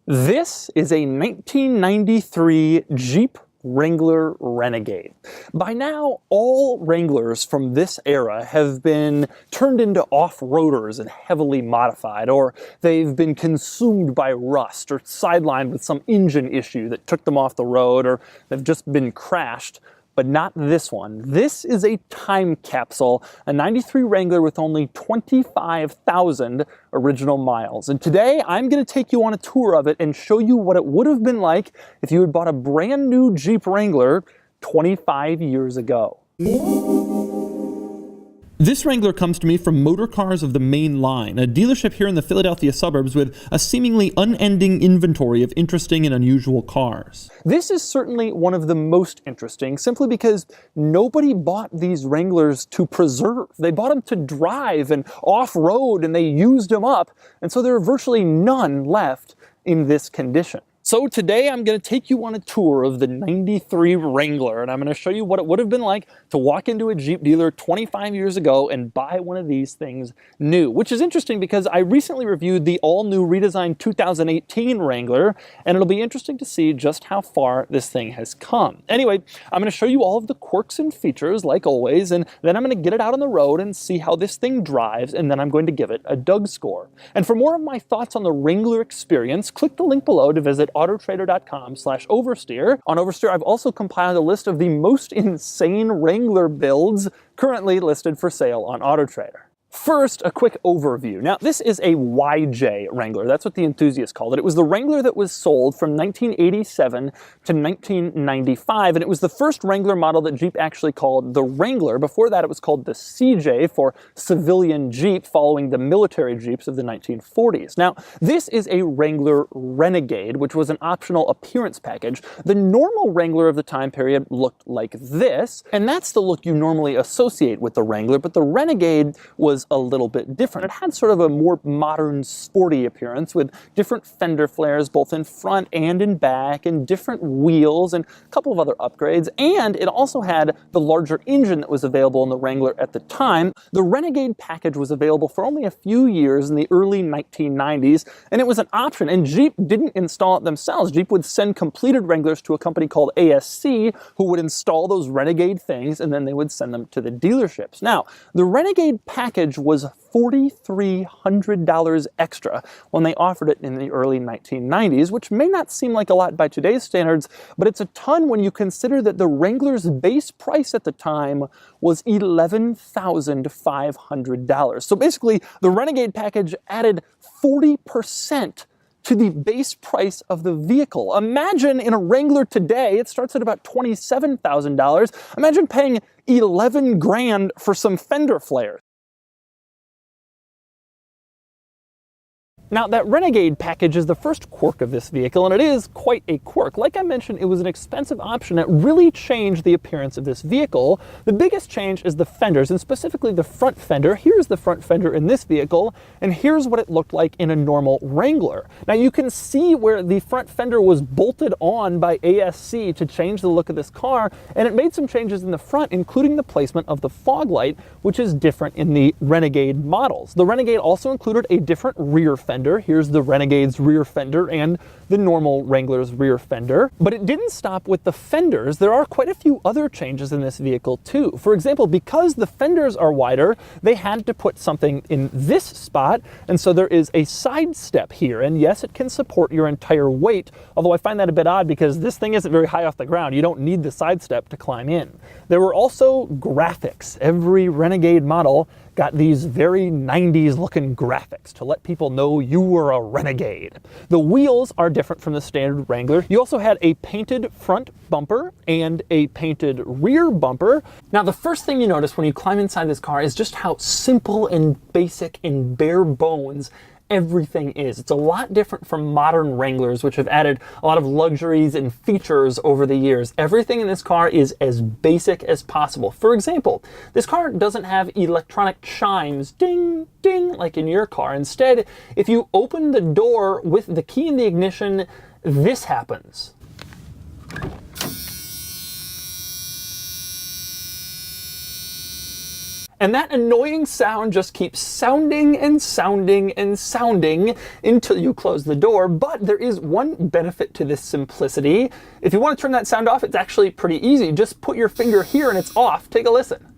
This is a 1993 Jeep Wrangler Renegade. By now, all Wranglers from this era have been turned into off-roaders and heavily modified, or they've been consumed by rust, or sidelined with some engine issue that took them off the road, or they've just been crashed. But not this one. This is a time capsule, a 93 Wrangler with only 25,000 original miles. And today I'm going to take you on a tour of it and show you what it would have been like if you had bought a brand new Jeep Wrangler 25 years ago. This Wrangler comes to me from Motor Cars of the Main Line, a dealership here in the Philadelphia suburbs with a seemingly unending inventory of interesting and unusual cars. This is certainly one of the most interesting, simply because nobody bought these Wranglers to preserve. They bought them to drive and off-road, and they used them up, and so there are virtually none left in this condition. So today I'm going to take you on a tour of the 93 Wrangler, and I'm going to show you what it would have been like to walk into a Jeep dealer 25 years ago and buy one of these things new. Which is interesting because I recently reviewed the all-new redesigned 2018 Wrangler, and it'll be interesting to see just how far this thing has come. Anyway, I'm going to show you all of the quirks and features, like always, and then I'm going to get it out on the road and see how this thing drives, and then I'm going to give it a Doug score. And for more of my thoughts on the Wrangler experience, click the link below to visit autotrader.com/oversteer. On Oversteer, I've also compiled a list of the most insane Wrangler builds currently listed for sale on AutoTrader. First, a quick overview. Now, this is a YJ Wrangler. That's what the enthusiasts called it. It was the Wrangler that was sold from 1987 to 1995, and it was the first Wrangler model that Jeep actually called the Wrangler. Before that, it was called the CJ for civilian Jeep, following the military Jeeps of the 1940s. Now, this is a Wrangler Renegade, which was an optional appearance package. The normal Wrangler of the time period looked like this, and that's the look you normally associate with the Wrangler, but the Renegade was a little bit different. It had sort of a more modern, sporty appearance with different fender flares both in front and in back, and different wheels and a couple of other upgrades. And it also had the larger engine that was available in the Wrangler at the time. The Renegade package was available for only a few years in the early 1990s, and it was an option, and Jeep didn't install it themselves. Jeep would send completed Wranglers to a company called ASC, who would install those Renegade things, and then they would send them to the dealerships. Now, the Renegade package was $4,300 extra when they offered it in the early 1990s, which may not seem like a lot by today's standards, but it's a ton when you consider that the Wrangler's base price at the time was $11,500. So basically, the Renegade package added 40% to the base price of the vehicle. Imagine in a Wrangler today, it starts at about $27,000. Imagine paying 11 grand for some fender flares. Now, that Renegade package is the first quirk of this vehicle, and it is quite a quirk. Like I mentioned, it was an expensive option that really changed the appearance of this vehicle. The biggest change is the fenders, and specifically the front fender. Here's the front fender in this vehicle, and here's what it looked like in a normal Wrangler. Now, you can see where the front fender was bolted on by ASC to change the look of this car, and it made some changes in the front, including the placement of the fog light, which is different in the Renegade models. The Renegade also included a different rear fender. Here's the Renegade's rear fender and the normal Wrangler's rear fender. But it didn't stop with the fenders. There are quite a few other changes in this vehicle too. For example, because the fenders are wider, they had to put something in this spot, and so there is a side step here. And yes, it can support your entire weight, although I find that a bit odd because this thing isn't very high off the ground. You don't need the side step to climb in. There were also graphics. Every Renegade model got these very 90s looking graphics to let people know you were a Renegade. The wheels are different from the standard Wrangler. You also had a painted front bumper and a painted rear bumper. Now, the first thing you notice when you climb inside this car is just how simple and basic and bare bones everything is. It's a lot different from modern Wranglers, which have added a lot of luxuries and features over the years. Everything in this car is as basic as possible. For example, this car doesn't have electronic chimes, ding, ding, like in your car. Instead, if you open the door with the key in the ignition, this happens. And that annoying sound just keeps sounding and sounding and sounding until you close the door. But there is one benefit to this simplicity. If you want to turn that sound off, it's actually pretty easy. Just put your finger here and it's off. Take a listen.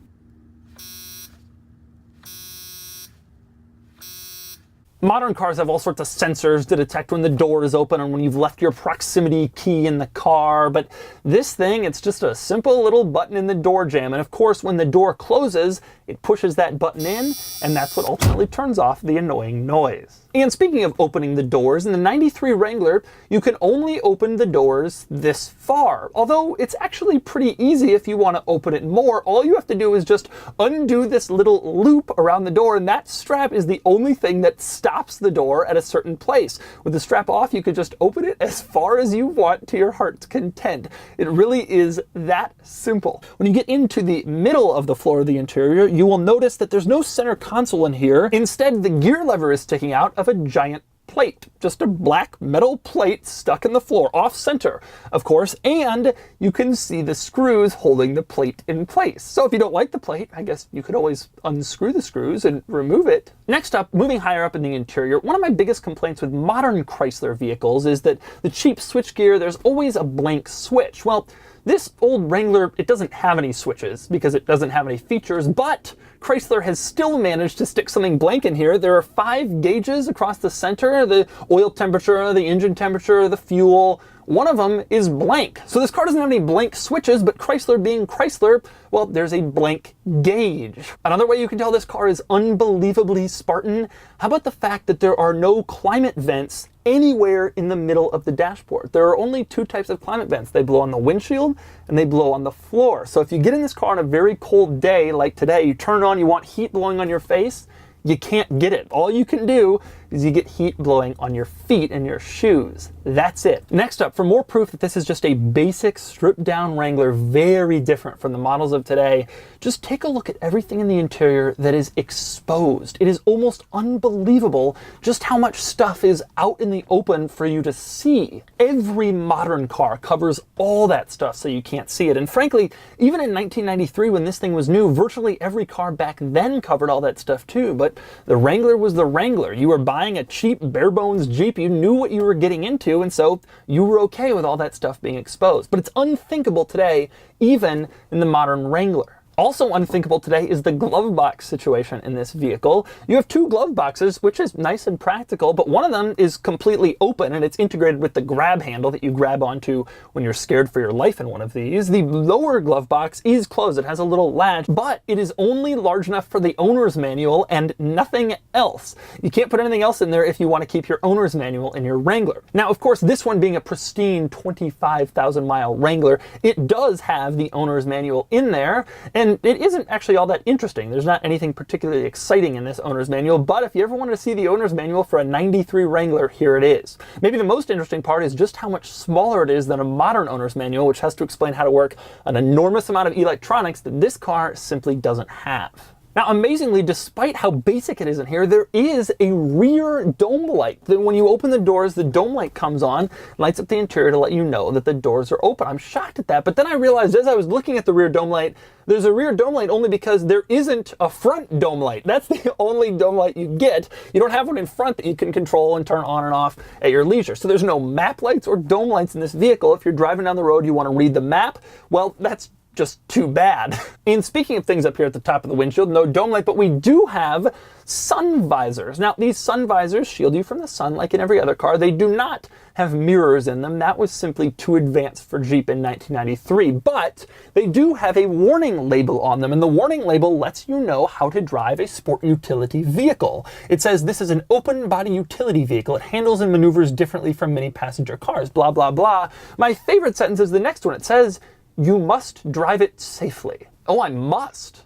Modern cars have all sorts of sensors to detect when the door is open and when you've left your proximity key in the car, but this thing, it's just a simple little button in the door jamb, and of course when the door closes, it pushes that button in, and that's what ultimately turns off the annoying noise. And speaking of opening the doors, in the 93 Wrangler, you can only open the doors this far. Although it's actually pretty easy if you want to open it more. All you have to do is just undo this little loop around the door, and that strap is the only thing that stops the door at a certain place. With the strap off, you could just open it as far as you want to your heart's content. It really is that simple. When you get into the middle of the floor of the interior, you will notice that there's no center console in here. Instead, the gear lever is sticking out of a giant plate. Just a black metal plate stuck in the floor, off center, of course, and you can see the screws holding the plate in place. So if you don't like the plate, I guess you could always unscrew the screws and remove it. Next up, moving higher up in the interior, one of my biggest complaints with modern Chrysler vehicles is that the cheap switchgear, there's always a blank switch. Well, this old Wrangler, it doesn't have any switches because it doesn't have any features, but Chrysler has still managed to stick something blank in here. There are 5 gauges across the center, the oil temperature, the engine temperature, the fuel. One of them is blank. So this car doesn't have any blank switches, but Chrysler being Chrysler, well, there's a blank gauge. Another way you can tell this car is unbelievably Spartan. How about the fact that there are no climate vents anywhere in the middle of the dashboard? There are only 2 types of climate vents. They blow on the windshield and they blow on the floor. So if you get in this car on a very cold day like today, you turn it on, you want heat blowing on your face, you can't get it. All you can do is you get heat blowing on your feet and your shoes. That's it. Next up, for more proof that this is just a basic stripped down Wrangler, very different from the models of today, just take a look at everything in the interior that is exposed. It is almost unbelievable just how much stuff is out in the open for you to see. Every modern car covers all that stuff so you can't see it. And frankly, even in 1993 when this thing was new, virtually every car back then covered all that stuff too. But the Wrangler was the Wrangler. You were buying a cheap bare bones Jeep, you knew what you were getting into, and so you were okay with all that stuff being exposed. But it's unthinkable today, even in the modern Wrangler. Also unthinkable today is the glove box situation in this vehicle. You have 2 glove boxes, which is nice and practical, but one of them is completely open and it's integrated with the grab handle that you grab onto when you're scared for your life in one of these. The lower glove box is closed. It has a little latch, but it is only large enough for the owner's manual and nothing else. You can't put anything else in there if you want to keep your owner's manual in your Wrangler. Now, of course, this one being a pristine 25,000 mile Wrangler, it does have the owner's manual in there, and it isn't actually all that interesting. There's not anything particularly exciting in this owner's manual, but if you ever wanted to see the owner's manual for a 93 Wrangler, here it is. Maybe the most interesting part is just how much smaller it is than a modern owner's manual, which has to explain how to work an enormous amount of electronics that this car simply doesn't have. Now, amazingly, despite how basic it is in here, there is a rear dome light. That when you open the doors, the dome light comes on, lights up the interior to let you know that the doors are open. I'm shocked at that, but then I realized as I was looking at the rear dome light, there's a rear dome light only because there isn't a front dome light. That's the only dome light you get. You don't have one in front that you can control and turn on and off at your leisure. So there's no map lights or dome lights in this vehicle. If you're driving down the road, you want to read the map, well, that's just too bad. And speaking of things up here at the top of the windshield, no dome light, but we do have sun visors. Now, these sun visors shield you from the sun like in every other car. They do not have mirrors in them. That was simply too advanced for Jeep in 1993, but they do have a warning label on them, and the warning label lets you know how to drive a sport utility vehicle. It says this is an open body utility vehicle. It handles and maneuvers differently from many passenger cars, blah, blah, blah. My favorite sentence is the next one. It says, you must drive it safely. Oh, I must.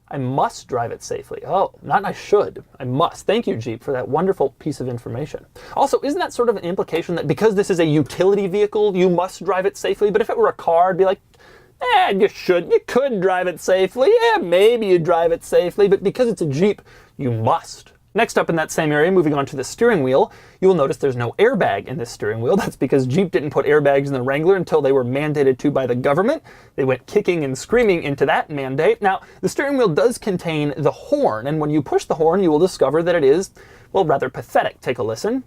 I must drive it safely. Oh, not I should. I must. Thank you, Jeep, for that wonderful piece of information. Also, isn't that sort of an implication that because this is a utility vehicle, you must drive it safely? But if it were a car, it'd be like, you should. You could drive it safely. Yeah, maybe you drive it safely. But because it's a Jeep, you must. Next up in that same area, moving on to the steering wheel, you will notice there's no airbag in this steering wheel. That's because Jeep didn't put airbags in the Wrangler until they were mandated to by the government. They went kicking and screaming into that mandate. Now, the steering wheel does contain the horn, and when you push the horn, you will discover that it is, well, rather pathetic. Take a listen.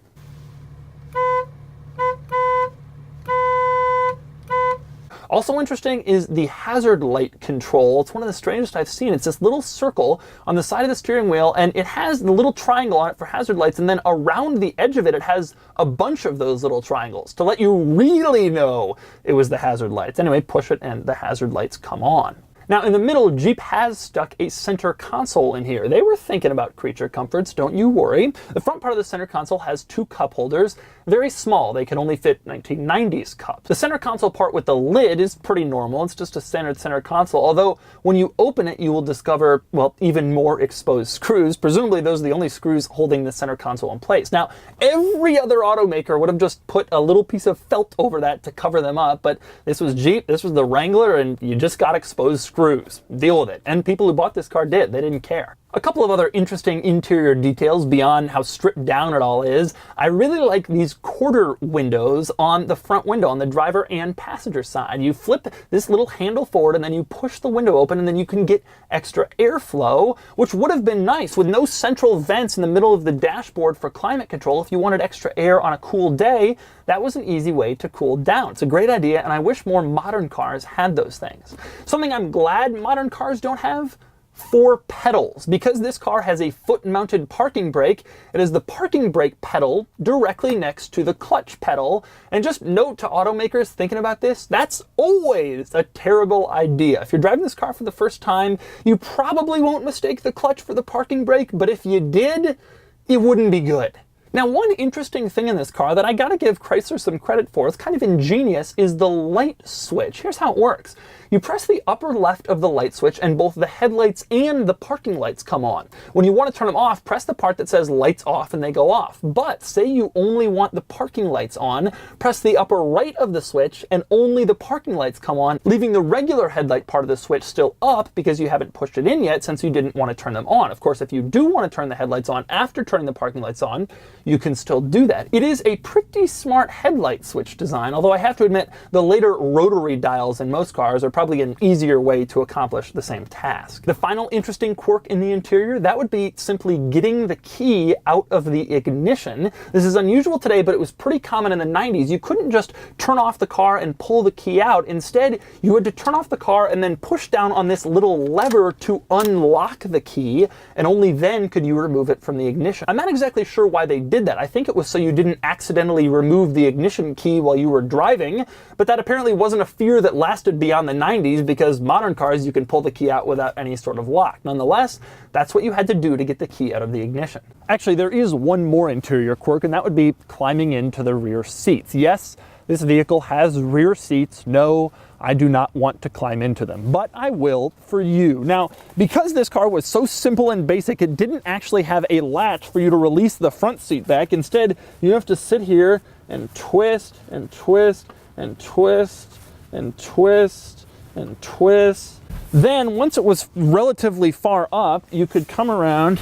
Also interesting is the hazard light control. It's one of the strangest I've seen. It's this little circle on the side of the steering wheel, and it has the little triangle on it for hazard lights, and then around the edge of it, it has a bunch of those little triangles to let you really know it was the hazard lights. Anyway, push it and the hazard lights come on. Now in the middle, Jeep has stuck a center console in here. They were thinking about creature comforts, don't you worry. The front part of the center console has two cup holders, very small. They can only fit 1990s cups. The center console part with the lid is pretty normal. It's just a standard center console, although when you open it, you will discover, well, even more exposed screws. Presumably those are the only screws holding the center console in place. Now, every other automaker would have just put a little piece of felt over that to cover them up, but this was Jeep, this was the Wrangler, and you just got exposed screws. Deal with it. And people who bought this car did. They didn't care. A couple of other interesting interior details beyond how stripped down it all is. I really like these quarter windows on the front window on the driver and passenger side. You flip this little handle forward and then you push the window open, and then you can get extra airflow, which would have been nice with no central vents in the middle of the dashboard for climate control. If you wanted extra air on a cool day, that was an easy way to cool down. It's a great idea, and I wish more modern cars had those things. Something I'm glad modern cars don't have: 4 pedals. Because this car has a foot-mounted parking brake, it is the parking brake pedal directly next to the clutch pedal. And just note to automakers thinking about this, that's always a terrible idea. If you're driving this car for the first time, you probably won't mistake the clutch for the parking brake, but if you did, it wouldn't be good. Now, one interesting thing in this car that I gotta give Chrysler some credit for, it's kind of ingenious, is the light switch. Here's how it works. You press the upper left of the light switch and both the headlights and the parking lights come on. When you want to turn them off, press the part that says lights off and they go off. But say you only want the parking lights on, press the upper right of the switch and only the parking lights come on, leaving the regular headlight part of the switch still up because you haven't pushed it in yet since you didn't want to turn them on. Of course, if you do want to turn the headlights on after turning the parking lights on, you can still do that. It is a pretty smart headlight switch design, although I have to admit the later rotary dials in most cars are probably an easier way to accomplish the same task. The final interesting quirk in the interior, that would be simply getting the key out of the ignition. This is unusual today, but it was pretty common in the 90s. You couldn't just turn off the car and pull the key out. Instead, you had to turn off the car and then push down on this little lever to unlock the key, and only then could you remove it from the ignition. I'm not exactly sure why they did that. I think it was so you didn't accidentally remove the ignition key while you were driving, but that apparently wasn't a fear that lasted beyond the 90s, because modern cars, you can pull the key out without any sort of lock. Nonetheless, that's what you had to do to get the key out of the ignition. Actually, there is one more interior quirk, and that would be climbing into the rear seats. Yes, this vehicle has rear seats. No, I do not want to climb into them, but I will for you. Now, because this car was so simple and basic, it didn't actually have a latch for you to release the front seat back. Instead, you have to sit here and twist and twist and twist and twist and twist. Then once it was relatively far up, you could come around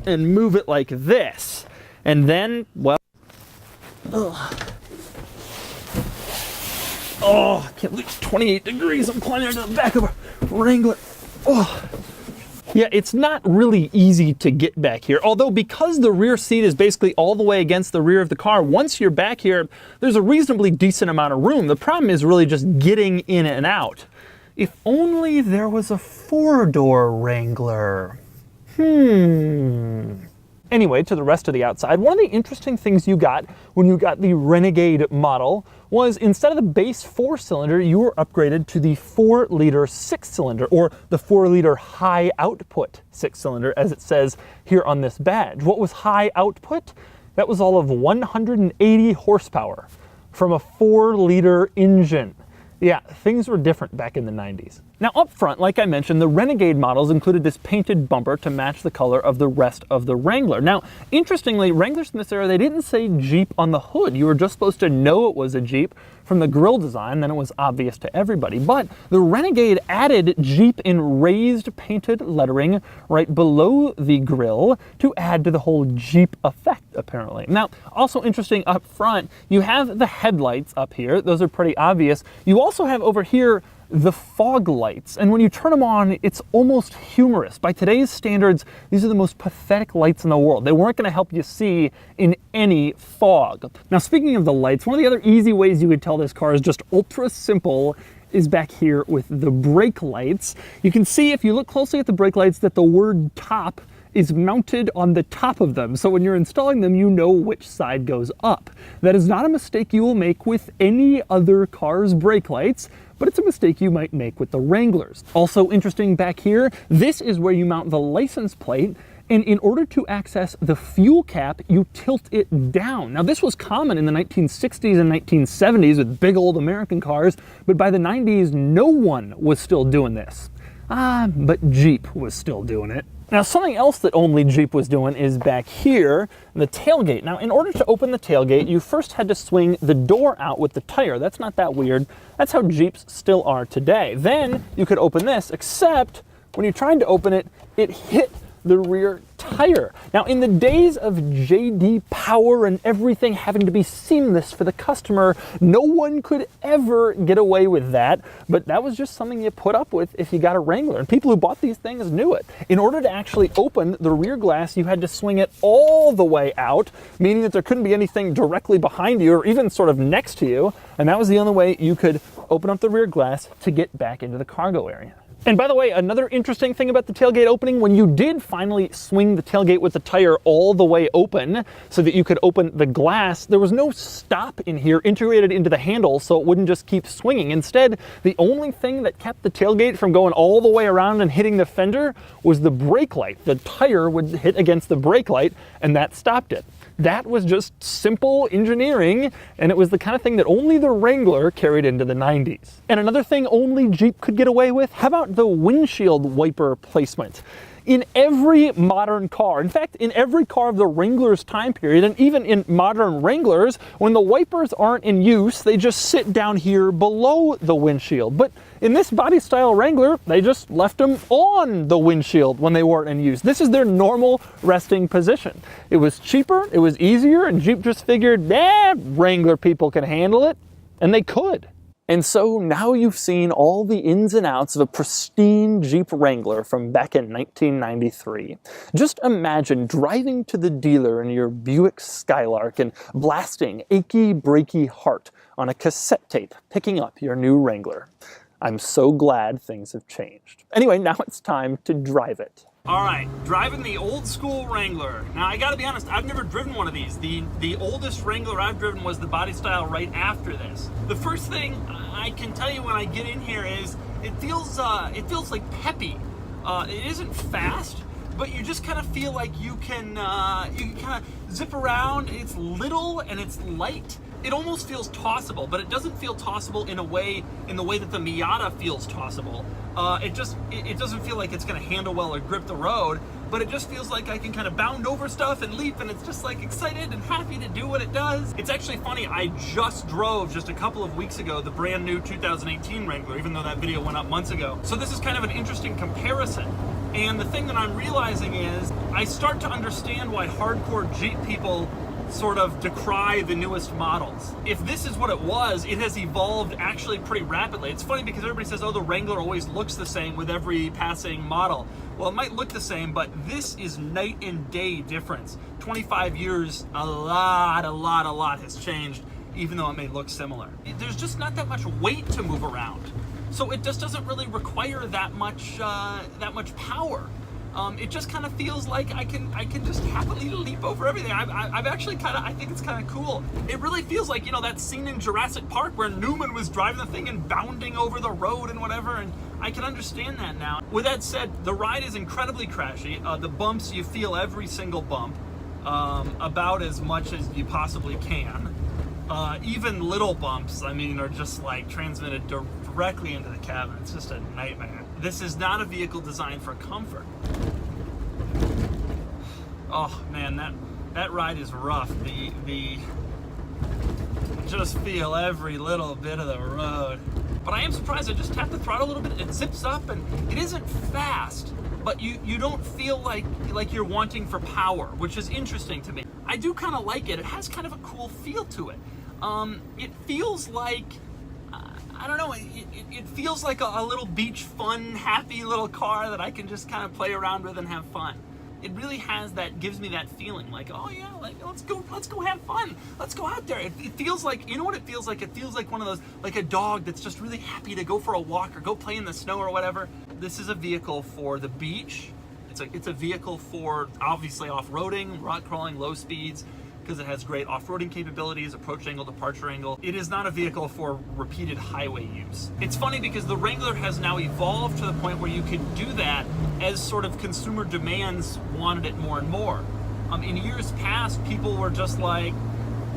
and move it like this. And then, well, oh, I can't believe it's 28 degrees. I'm climbing into the back of a Wrangler. Oh. Yeah, it's not really easy to get back here. Although because the rear seat is basically all the way against the rear of the car, once you're back here, there's a reasonably decent amount of room. The problem is really just getting in and out. If only there was a 4-door Wrangler. Anyway, to the rest of the outside, one of the interesting things you got when you got the Renegade model was instead of the base 4-cylinder, you were upgraded to the 4-liter 6-cylinder, or the 4-liter high output 6-cylinder, as it says here on this badge. What was high output? That was all of 180 horsepower from a 4-liter engine. Yeah, things were different back in the 90s. Now up front, like I mentioned, the Renegade models included this painted bumper to match the color of the rest of the Wrangler. Now, interestingly, Wranglers in this era, they didn't say Jeep on the hood. You were just supposed to know it was a Jeep from the grille design, then it was obvious to everybody. But the Renegade added Jeep in raised painted lettering right below the grille to add to the whole Jeep effect, apparently. Now, also interesting up front, you have the headlights up here. Those are pretty obvious. You also have over here the fog lights, and when you turn them on, it's almost humorous. By today's standards, these are the most pathetic lights in the world. They weren't going to help you see in any fog. Now, speaking of the lights, one of the other easy ways you could tell this car is just ultra simple is back here with the brake lights. You can see if you look closely at the brake lights that the word top is mounted on the top of them. So when you're installing them, you know which side goes up. That is not a mistake you will make with any other car's brake lights, but it's a mistake you might make with the Wranglers. Also interesting back here, this is where you mount the license plate, and in order to access the fuel cap, you tilt it down. Now this was common in the 1960s and 1970s with big old American cars, but by the 90s, no one was still doing this. But Jeep was still doing it. Now something else that only Jeep was doing is back here, the tailgate. Now in order to open the tailgate, you first had to swing the door out with the tire. That's not that weird. That's how Jeeps still are today. Then you could open this, except when you're trying to open it, it hit the rear tire. Now in the days of JD Power and everything having to be seamless for the customer, no one could ever get away with that, but that was just something you put up with if you got a Wrangler, and people who bought these things knew it. In order to actually open the rear glass, you had to swing it all the way out, meaning that there couldn't be anything directly behind you or even sort of next to you, and that was the only way you could open up the rear glass to get back into the cargo area. And by the way, another interesting thing about the tailgate opening, when you did finally swing the tailgate with the tire all the way open so that you could open the glass, there was no stop in here integrated into the handle so it wouldn't just keep swinging. Instead, the only thing that kept the tailgate from going all the way around and hitting the fender was the brake light. The tire would hit against the brake light and that stopped it. That was just simple engineering, and it was the kind of thing that only the Wrangler carried into the 90s. And another thing only Jeep could get away with, how about the windshield wiper placement? In every modern car, in fact, in every car of the Wrangler's time period, and even in modern Wranglers, when the wipers aren't in use, they just sit down here below the windshield. But in this body style Wrangler, they just left them on the windshield when they weren't in use. This is their normal resting position. It was cheaper, it was easier, and Jeep just figured, Wrangler people can handle it, and they could. And so now you've seen all the ins and outs of a pristine Jeep Wrangler from back in 1993. Just imagine driving to the dealer in your Buick Skylark and blasting Achy Breaky Heart on a cassette tape, picking up your new Wrangler. I'm so glad things have changed. Anyway, now it's time to drive it. All right, driving the old school Wrangler. Now I gotta be honest, I've never driven one of these. The oldest Wrangler I've driven was the body style right after this. The first thing I can tell you when I get in here is it feels like peppy. It isn't fast, but you just kind of feel like you can kind of zip around. It's little and it's light. It almost feels tossable, but it doesn't feel tossable in the way that the Miata feels tossable. It doesn't feel like it's going to handle well or grip the road, but it just feels like I can kind of bound over stuff and leap, and it's just like excited and happy to do what it does. It's actually funny, I just drove just a couple of weeks ago the brand new 2018 Wrangler, even though that video went up months ago. So this is kind of an interesting comparison. And the thing that I'm realizing is I start to understand why hardcore Jeep people sort of decry the newest models. If this is what it was, it has evolved actually pretty rapidly. It's funny because everybody says, oh, the Wrangler always looks the same with every passing model. Well, it might look the same, but this is night and day difference. 25 years, a lot has changed, even though it may look similar. There's just not that much weight to move around. So it just doesn't really require that much power. It just kind of feels like I can just happily leap over everything. I've actually I think it's kind of cool. It really feels like, you know, that scene in Jurassic Park where Newman was driving the thing and bounding over the road and whatever, and I can understand that now. With that said, the ride is incredibly crashy. The bumps, you feel every single bump about as much as you possibly can. Even little bumps, I mean, are just like transmitted directly into the cabin. It's just a nightmare. This is not a vehicle designed for comfort. Oh man, that ride is rough. Just feel every little bit of the road. But I am surprised. I just tap the throttle a little bit. It zips up, and it isn't fast, but you don't feel like you're wanting for power, which is interesting to me. I do kind of like it. It has kind of a cool feel to it. It feels like, I don't know, it feels like a little beach fun, happy little car that I can just kind of play around with and have fun. It really has that, gives me that feeling like, oh yeah, like let's go have fun. Let's go out there. It feels like, you know what it feels like? It feels like one of those, like a dog that's just really happy to go for a walk or go play in the snow or whatever. This is a vehicle for the beach. It's a vehicle for obviously off-roading, rock crawling, low speeds, because it has great off-roading capabilities, approach angle, departure angle. It is not a vehicle for repeated highway use. It's funny because the Wrangler has now evolved to the point where you can do that as sort of consumer demands wanted it more and more. In years past, people were just like,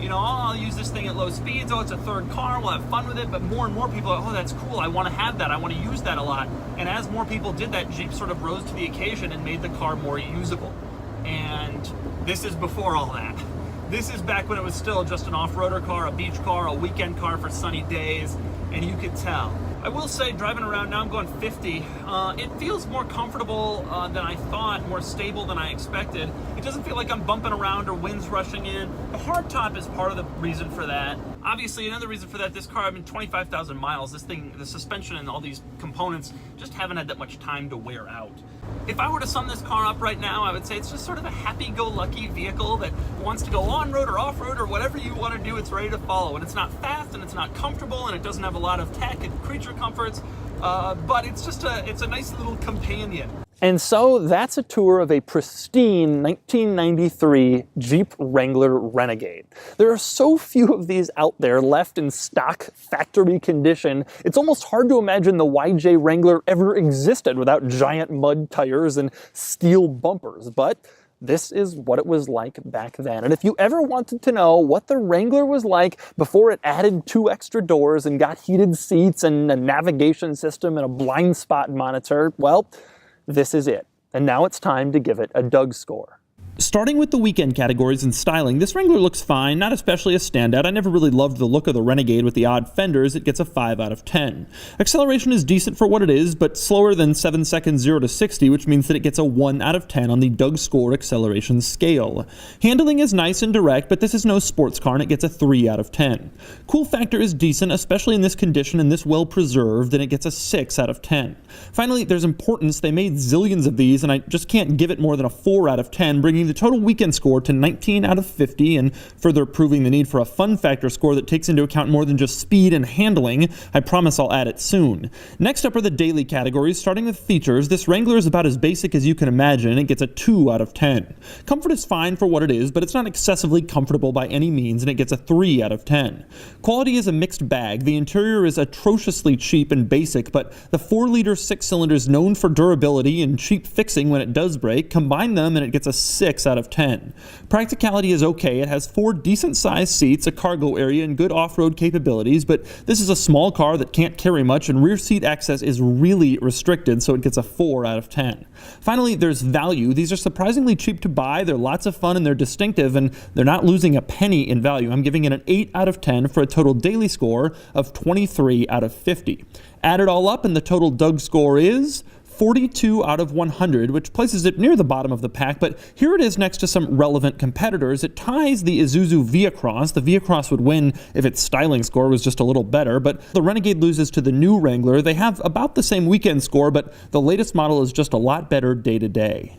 you know, oh, I'll use this thing at low speeds, oh, it's a third car, we'll have fun with it, but more and more people are, oh, that's cool, I want to have that, I want to use that a lot. And as more people did that, Jeep sort of rose to the occasion and made the car more usable. And this is before all that. This is back when it was still just an off-roader car, a beach car, a weekend car for sunny days, and you could tell. I will say, driving around now, I'm going 50. It feels more comfortable than I thought, more stable than I expected. It doesn't feel like I'm bumping around or wind's rushing in. The hardtop is part of the reason for that. Obviously, another reason for that, this car, I've been 25,000 miles. This thing, the suspension and all these components just haven't had that much time to wear out. If I were to sum this car up right now, I would say it's just sort of a happy-go-lucky vehicle that wants to go on-road or off-road or whatever you want to do, it's ready to follow. And it's not fast, and it's not comfortable, and it doesn't have a lot of tech and creature comforts, but it's just it's a nice little companion. And so that's a tour of a pristine 1993 Jeep Wrangler Renegade. There are so few of these out there left in stock factory condition, it's almost hard to imagine the YJ Wrangler ever existed without giant mud tires and steel bumpers. But this is what it was like back then. And if you ever wanted to know what the Wrangler was like before it added 2 extra doors and got heated seats and a navigation system and a blind spot monitor, well, this is it. And now it's time to give it a Doug score. Starting with the weekend categories and styling, this Wrangler looks fine, not especially a standout. I never really loved the look of the Renegade with the odd fenders. It gets a 5 out of 10. Acceleration is decent for what it is, but slower than 7 seconds 0 to 60, which means that it gets a 1 out of 10 on the Doug score acceleration scale. Handling is nice and direct, but this is no sports car and it gets a 3 out of 10. Cool factor is decent, especially in this condition and this well preserved, and it gets a 6 out of 10. Finally, there's importance. They made zillions of these, and I just can't give it more than a 4 out of 10, bringing the total weekend score to 19 out of 50 and further proving the need for a fun factor score that takes into account more than just speed and handling. I promise I'll add it soon. Next up are the daily categories. Starting with features, this Wrangler is about as basic as you can imagine. It gets a 2 out of 10. Comfort is fine for what it is, but it's not excessively comfortable by any means, and it gets a 3 out of 10. Quality is a mixed bag. The interior is atrociously cheap and basic, but the 4-liter 6-cylinder is known for durability and cheap fixing when it does break. Combine them and it gets a 6 out of 10. Practicality is okay. It has 4 decent-sized seats, a cargo area, and good off-road capabilities, but this is a small car that can't carry much, and rear seat access is really restricted, so it gets a 4 out of 10. Finally, there's value. These are surprisingly cheap to buy, they're lots of fun, and they're distinctive, and they're not losing a penny in value. I'm giving it an 8 out of 10 for a total daily score of 23 out of 50. Add it all up, and the total Doug score is 42 out of 100, which places it near the bottom of the pack, but here it is next to some relevant competitors. It ties the Isuzu V-Cross. The V-Cross would win if its styling score was just a little better, but the Renegade loses to the new Wrangler. They have about the same weekend score, but the latest model is just a lot better day to day.